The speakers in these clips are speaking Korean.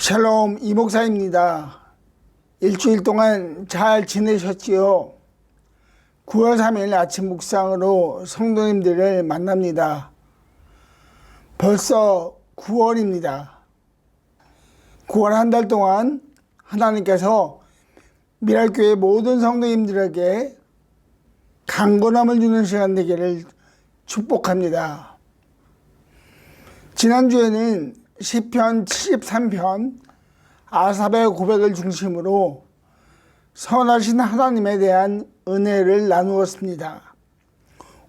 샬롬 이목사입니다. 일주일 동안 잘 지내셨지요? 9월 3일 아침 묵상으로 성도님들을 만납니다. 벌써 9월입니다. 9월 한 달 동안 하나님께서 미랄교회 모든 성도님들에게 강건함을 주는 시간 되기를 축복합니다. 지난주에는 시편 73편 아삽의 고백을 중심으로 선하신 하나님에 대한 은혜를 나누었습니다.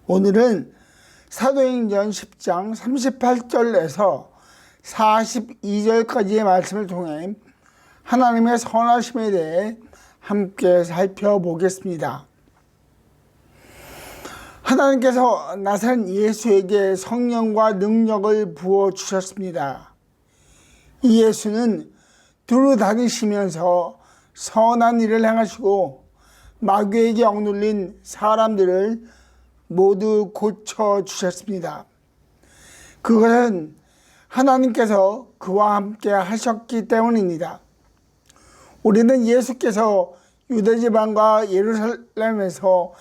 오늘은 사도행전 10장 38절에서 42절까지의 말씀을 통해 하나님의 선하심에 대해 함께 살펴보겠습니다. 하나님께서 나사렛 예수에게 성령과 능력을 부어주셨습니다. 이 예수는 두루 다니시면서 선한 일을 행하시고 마귀에게 억눌린 사람들을 모두 고쳐주셨습니다. 그것은 하나님께서 그와 함께 하셨기 때문입니다. 우리는 예수께서 유대지방과 예루살렘에서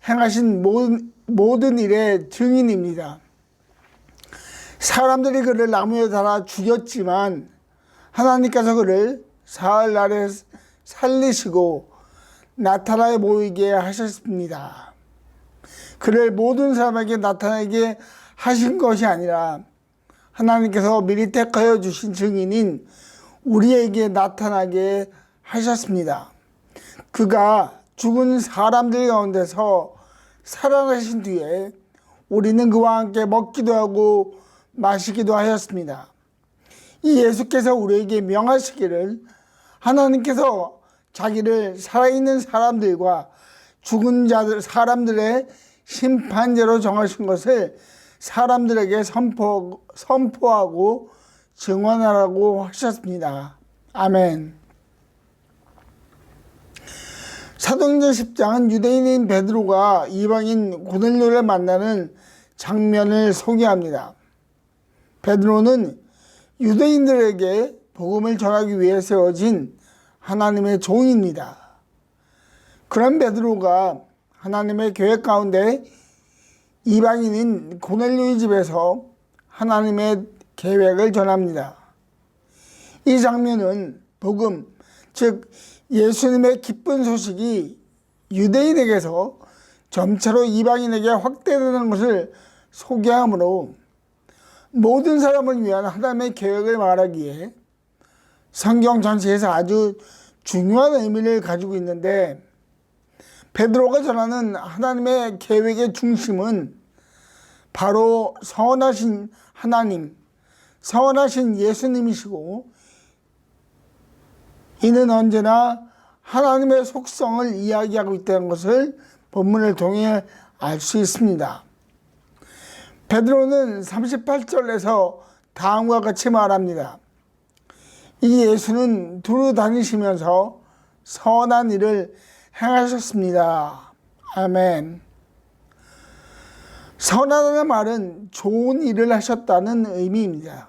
행하신 모든 일의 증인입니다. 사람들이 그를 나무에 달아 죽였지만 하나님께서 그를 사흘날에 살리시고 나타나게 보이게 하셨습니다. 그를 모든 사람에게 나타나게 하신 것이 아니라 하나님께서 미리 택하여 주신 증인인 우리에게 나타나게 하셨습니다. 그가 죽은 사람들 가운데서 살아나신 뒤에 우리는 그와 함께 먹기도 하고 마시기도 하였습니다. 이 예수께서 우리에게 명하시기를 하나님께서 자기를 살아있는 사람들과 죽은 자들 사람들의 심판제로 정하신 것을 사람들에게 선포하고 증언하라고 하셨습니다. 아멘. 사도행전 10장은 유대인인 베드로가 이방인 고넬료를 만나는 장면을 소개합니다. 베드로는 유대인들에게 복음을 전하기 위해 세워진 하나님의 종입니다. 그런 베드로가 하나님의 계획 가운데 이방인인 고넬료의 집에서 하나님의 계획을 전합니다. 이 장면은 복음, 즉 예수님의 기쁜 소식이 유대인에게서 점차로 이방인에게 확대되는 것을 소개하므로 모든 사람을 위한 하나님의 계획을 말하기에 성경 전체에서 아주 중요한 의미를 가지고 있는데, 베드로가 전하는 하나님의 계획의 중심은 바로 선하신 하나님, 선하신 예수님이시고, 이는 언제나 하나님의 속성을 이야기하고 있다는 것을 본문을 통해 알 수 있습니다. 베드로는 38절에서 다음과 같이 말합니다. 이 예수는 두루 다니시면서 선한 일을 행하셨습니다. 아멘. 선하다는 말은 좋은 일을 하셨다는 의미입니다.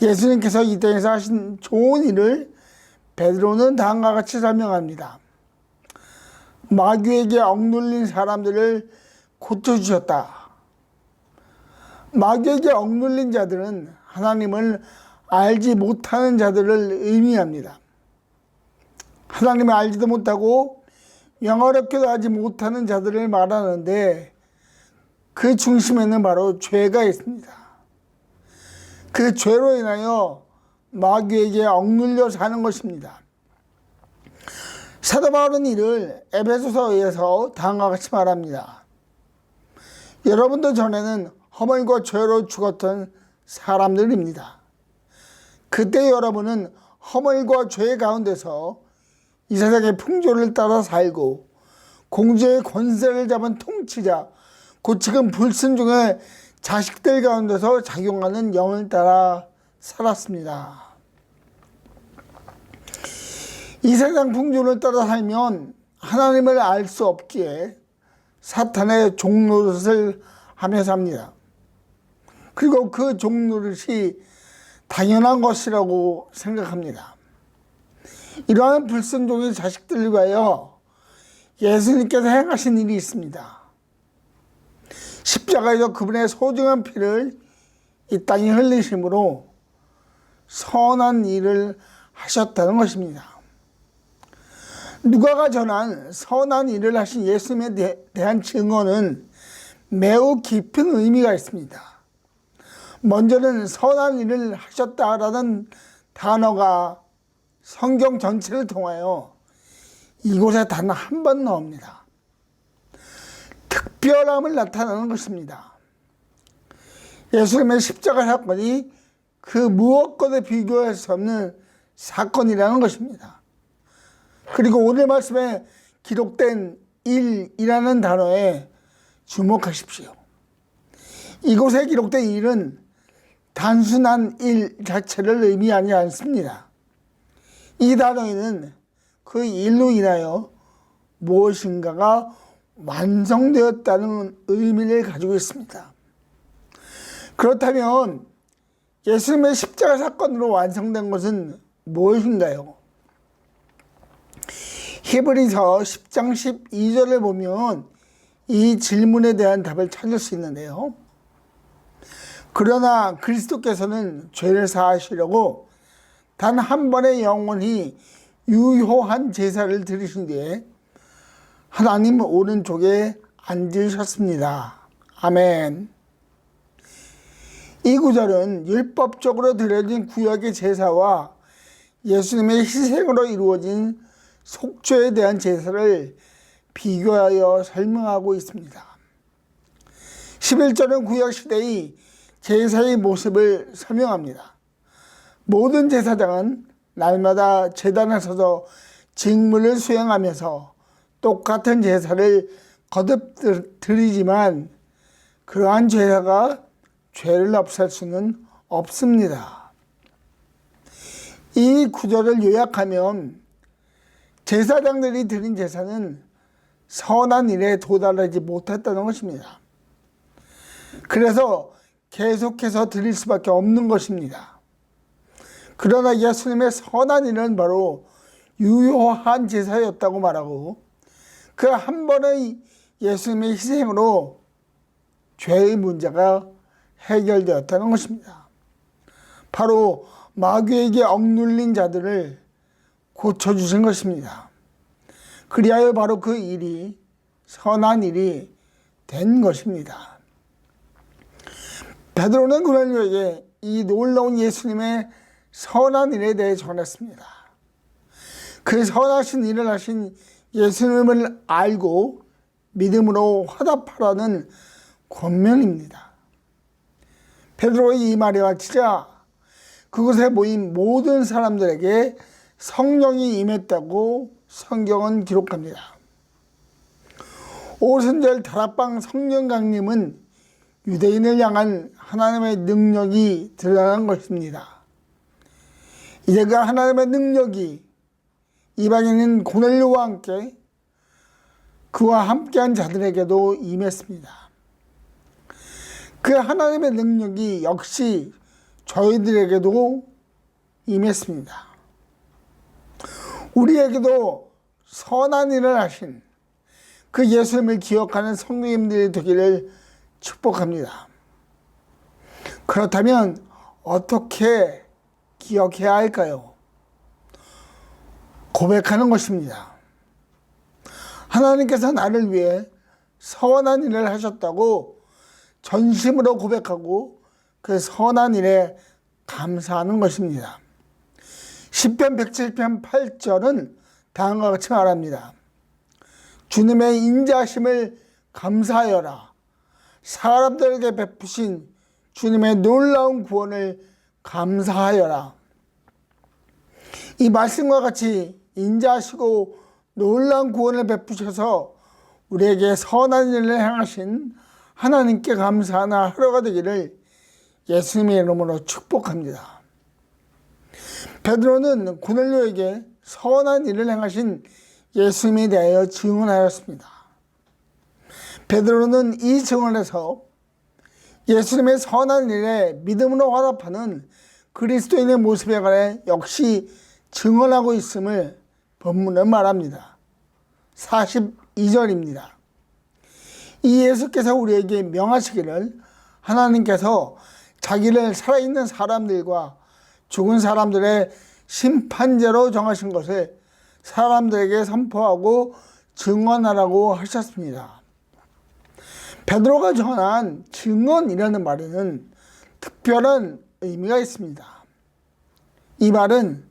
예수님께서 이 땅에서 하신 좋은 일을 베드로는 다음과 같이 설명합니다. 마귀에게 억눌린 사람들을 고쳐주셨다. 마귀에게 억눌린 자들은 하나님을 알지 못하는 자들을 의미합니다. 하나님을 알지도 못하고 영어롭게도 하지 못하는 자들을 말하는데, 그 중심에는 바로 죄가 있습니다. 그 죄로 인하여 마귀에게 억눌려 사는 것입니다. 사도 바울은 이를 에베소서에서 다음과 같이 말합니다. 여러분도 전에는 허물과 죄로 죽었던 사람들입니다. 그때 여러분은 허물과 죄 가운데서 이 세상의 풍조를 따라 살고 공주의 권세를 잡은 통치자, 곧 지금 불순종의 자식들 가운데서 작용하는 영을 따라 살았습니다. 이 세상 풍조를 따라 살면 하나님을 알 수 없기에 사탄의 종노릇을 하며 삽니다. 그리고 그 종노릇이 당연한 것이라고 생각합니다. 이러한 불순종의 자식들을 위하여 예수님께서 행하신 일이 있습니다. 십자가에서 그분의 소중한 피를 이 땅에 흘리심으로 선한 일을 하셨다는 것입니다. 누가가 전한 선한 일을 하신 예수님에 대한 증언은 매우 깊은 의미가 있습니다. 먼저는 선한 일을 하셨다라는 단어가 성경 전체를 통하여 이곳에 단 한 번 나옵니다. 특별함을 나타내는 것입니다. 예수님의 십자가 사건이 그 무엇과도 비교할 수 없는 사건이라는 것입니다. 그리고 오늘 말씀에 기록된 일이라는 단어에 주목하십시오. 이곳에 기록된 일은 단순한 일 자체를 의미하지 않습니다. 이 단어에는 그 일로 인하여 무엇인가가 완성되었다는 의미를 가지고 있습니다. 그렇다면 예수님의 십자가 사건으로 완성된 것은 무엇인가요? 히브리서 10장 12절을 보면 이 질문에 대한 답을 찾을 수 있는데요. 그러나 그리스도께서는 죄를 사하시려고 단 한 번의 영원히 유효한 제사를 드리신 뒤에 하나님 오른쪽에 앉으셨습니다. 아멘. 이 구절은 율법적으로 드려진 구약의 제사와 예수님의 희생으로 이루어진 속죄에 대한 제사를 비교하여 설명하고 있습니다. 11절은 구약시대의 제사의 모습을 설명합니다. 모든 제사장은 날마다 제단에 서서 직무를 수행하면서 똑같은 제사를 거듭 드리지만 그러한 제사가 죄를 없앨 수는 없습니다. 이 구절을 요약하면 제사장들이 드린 제사는 선한 일에 도달하지 못했다는 것입니다. 그래서 계속해서 드릴 수밖에 없는 것입니다. 그러나 예수님의 선한 일은 바로 유효한 제사였다고 말하고 그 한 번의 예수님의 희생으로 죄의 문제가 해결되었다는 것입니다. 바로 마귀에게 억눌린 자들을 고쳐주신 것입니다. 그리하여 바로 그 일이 선한 일이 된 것입니다. 베드로는 고넬료에게 이 놀라운 예수님의 선한 일에 대해 전했습니다. 그 선하신 일을 하신 예수님을 알고 믿음으로 화답하라는 권면입니다. 베드로의 이 말에 맞추자 그곳에 모인 모든 사람들에게 성령이 임했다고 성경은 기록합니다. 오순절 다락방 성령 강림은 유대인을 향한 하나님의 능력이 드러나는 것입니다. 이제 그 하나님의 능력이 이방인인 고넬료와 함께 그와 함께한 자들에게도 임했습니다. 그 하나님의 능력이 역시 저희들에게도 임했습니다. 우리에게도 선한 일을 하신 그 예수님을 기억하는 성도님들이 되기를 축복합니다. 그렇다면 어떻게 기억해야 할까요? 고백하는 것입니다. 하나님께서 나를 위해 선한 일을 하셨다고 전심으로 고백하고 그 선한 일에 감사하는 것입니다. 시편 107편 8절은 다음과 같이 말합니다. 주님의 인자하심을 감사하여라. 사람들에게 베푸신 주님의 놀라운 구원을 감사하여라. 이 말씀과 같이 인자하시고 놀라운 구원을 베푸셔서 우리에게 선한 일을 행하신 하나님께 감사하는 하루가 되기를 예수님의 이름으로 축복합니다. 베드로는 고넬료에게 선한 일을 행하신 예수님에 대하여 증언하였습니다. 베드로는 이 증언에서 예수님의 선한 일에 믿음으로 화답하는 그리스도인의 모습에 관해 역시 증언하고 있음을 본문은 말합니다. 42절입니다. 이 예수께서 우리에게 명하시기를 하나님께서 자기를 살아있는 사람들과 죽은 사람들의 심판제로 정하신 것을 사람들에게 선포하고 증언하라고 하셨습니다. 베드로가 전한 증언이라는 말에는 특별한 의미가 있습니다. 이 말은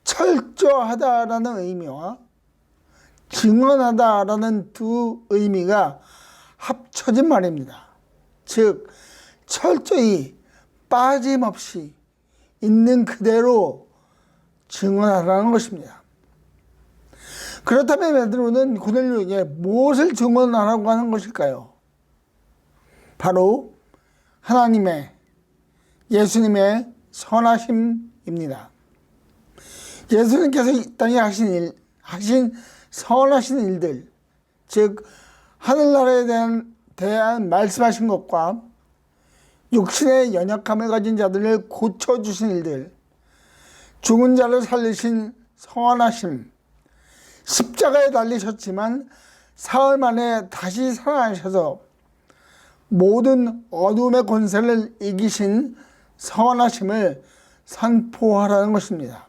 철저하다라는 의미와 증언하다라는 두 의미가 합쳐진 말입니다. 즉 철저히 빠짐없이 있는 그대로 증언하라는 것입니다. 그렇다면 베드로는 고넬료에게 무엇을 증언하라고 하는 것일까요? 바로 하나님의, 예수님의 선하심입니다. 예수님께서 이 땅에 하신 선하신 일들, 즉 하늘나라에 대한 말씀하신 것과 육신의 연약함을 가진 자들을 고쳐주신 일들, 죽은 자를 살리신 선하심, 십자가에 달리셨지만 사흘 만에 다시 살아나셔서 모든 어둠의 권세를 이기신 선하심을 선포하라는 것입니다.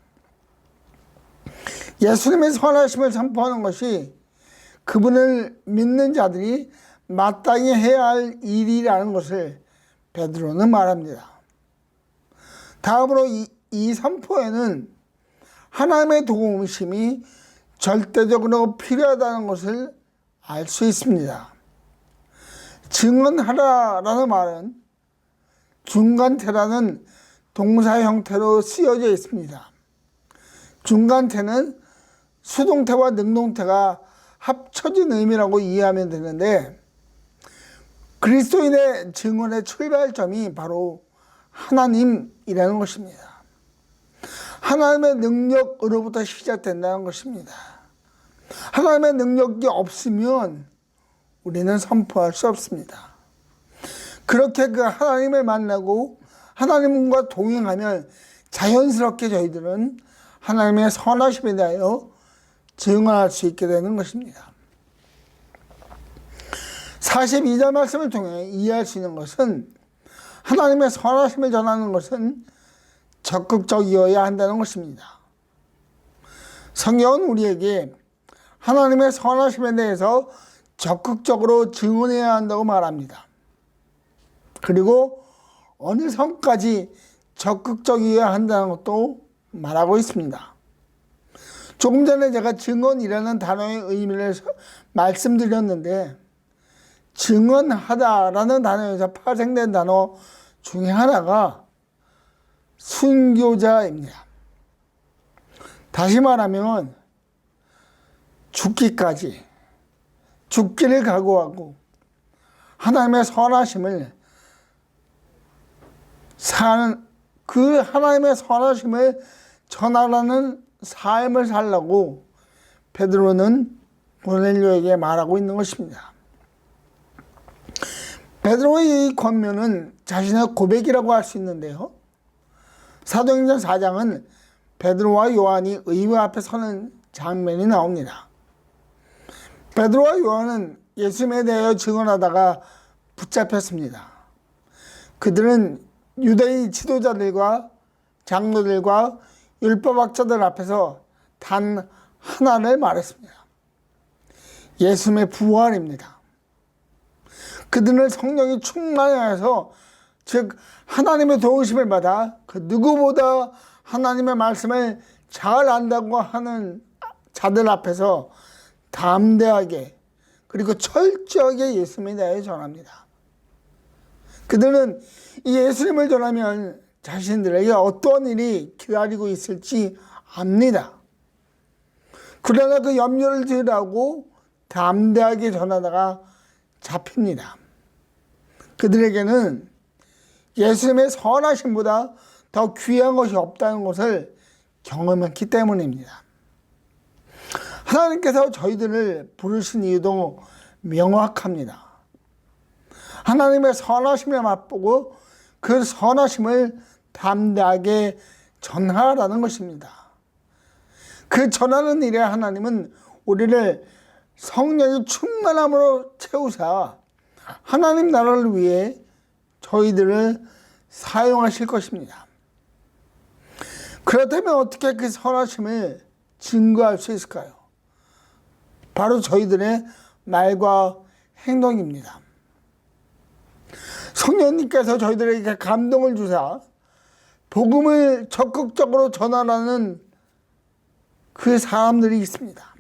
예수님의 선하심을 선포하는 것이 그분을 믿는 자들이 마땅히 해야 할 일이라는 것을 베드로는 말합니다. 다음으로 이 선포에는 하나님의 도우심이 절대적으로 필요하다는 것을 알 수 있습니다. 증언하라라는 말은 중간태라는 동사 형태로 쓰여져 있습니다. 중간태는 수동태와 능동태가 합쳐진 의미라고 이해하면 되는데, 그리스도인의 증언의 출발점이 바로 하나님이라는 것입니다. 하나님의 능력으로부터 시작된다는 것입니다. 하나님의 능력이 없으면 우리는 선포할 수 없습니다. 그렇게 그 하나님을 만나고 하나님과 동행하면 자연스럽게 저희들은 하나님의 선하심에 대하여 증언할 수 있게 되는 것입니다. 42절 말씀을 통해 이해할 수 있는 것은 하나님의 선하심을 전하는 것은 적극적이어야 한다는 것입니다. 성경은 우리에게 하나님의 선하심에 대해서 적극적으로 증언해야 한다고 말합니다. 그리고 어느 선까지 적극적이어야 한다는 것도 말하고 있습니다. 조금 전에 제가 증언이라는 단어의 의미를 말씀드렸는데, 증언하다라는 단어에서 파생된 단어 중에 하나가 순교자입니다. 다시 말하면 죽기를 각오하고 하나님의 선하심을 사는, 그 하나님의 선하심을 전하라는 삶을 살라고 베드로는 고넬료에게 말하고 있는 것입니다. 베드로의 이 권면은 자신의 고백이라고 할 수 있는데요, 사도행전 4장은 베드로와 요한이 의회 앞에 서는 장면이 나옵니다. 베드로와 요한은 예수님에 대하여 증언하다가 붙잡혔습니다. 그들은 유대인 지도자들과 장로들과 율법학자들 앞에서 단 하나를 말했습니다. 예수님의 부활입니다. 그들은 성령이 충만하여서, 즉 하나님의 도우심을 받아 그 누구보다 하나님의 말씀을 잘 안다고 하는 자들 앞에서 담대하게 그리고 철저하게 예수님에 대해 전합니다. 그들은 이 예수님을 전하면 자신들에게 어떤 일이 기다리고 있을지 압니다. 그러나 그 염려를 덜하고 담대하게 전하다가 잡힙니다. 그들에게는 예수님의 선하심보다 더 귀한 것이 없다는 것을 경험했기 때문입니다. 하나님께서 저희들을 부르신 이유도 명확합니다. 하나님의 선하심을 맛보고 그 선하심을 담대하게 전하라는 것입니다. 그 전하는 일에 하나님은 우리를 성령의 충만함으로 채우사 하나님 나라를 위해 저희들을 사용하실 것입니다. 그렇다면 어떻게 그 선하심을 증거할 수 있을까요? 바로 저희들의 말과 행동입니다. 성령님께서 저희들에게 감동을 주사 복음을 적극적으로 전하라는 그 사람들이 있습니다.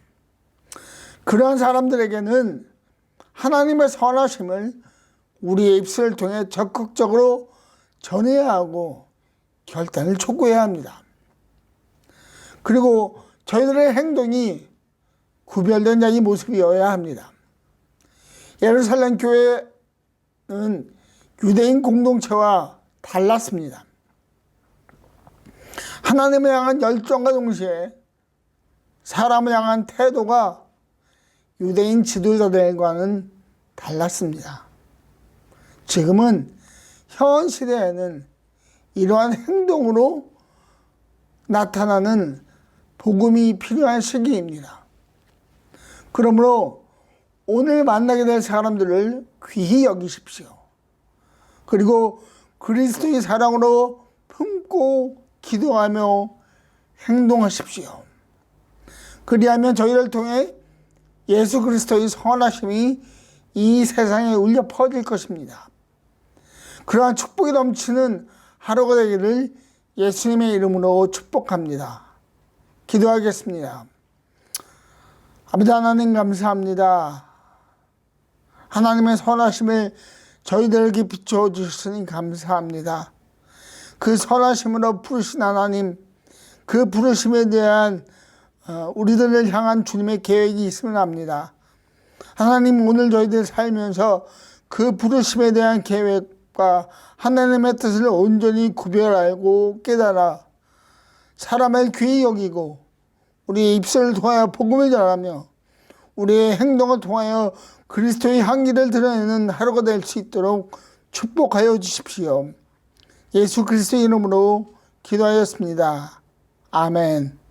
그러한 사람들에게는 하나님의 선하심을 우리의 입술을 통해 적극적으로 전해야 하고 결단을 촉구해야 합니다. 그리고 저희들의 행동이 구별된 자의 모습이어야 합니다. 예루살렘 교회는 유대인 공동체와 달랐습니다. 하나님을 향한 열정과 동시에 사람을 향한 태도가 유대인 지도자들과는 달랐습니다. 지금은 현 시대에는 이러한 행동으로 나타나는 복음이 필요한 시기입니다. 그러므로 오늘 만나게 될 사람들을 귀히 여기십시오. 그리고 그리스도의 사랑으로 품고 기도하며 행동하십시오. 그리하면 저희를 통해 예수 그리스도의 선하심이 이 세상에 울려 퍼질 것입니다. 그러한 축복이 넘치는 하루가 되기를 예수님의 이름으로 축복합니다. 기도하겠습니다. 아버지 하나님 감사합니다. 하나님의 선하심을 저희들에게 비추어 주시니 감사합니다. 그 선하심으로 부르신 하나님, 그 부르심에 대한 우리들을 향한 주님의 계획이 있음을 압니다. 하나님, 오늘 저희들 살면서 그 부르심에 대한 계획과 하나님의 뜻을 온전히 구별 알고 깨달아 사람을 귀히 여기고 우리의 입술을 통하여 복음을 전하며 우리의 행동을 통하여 그리스도의 향기를 드러내는 하루가 될 수 있도록 축복하여 주십시오. 예수 그리스도의 이름으로 기도하였습니다. 아멘.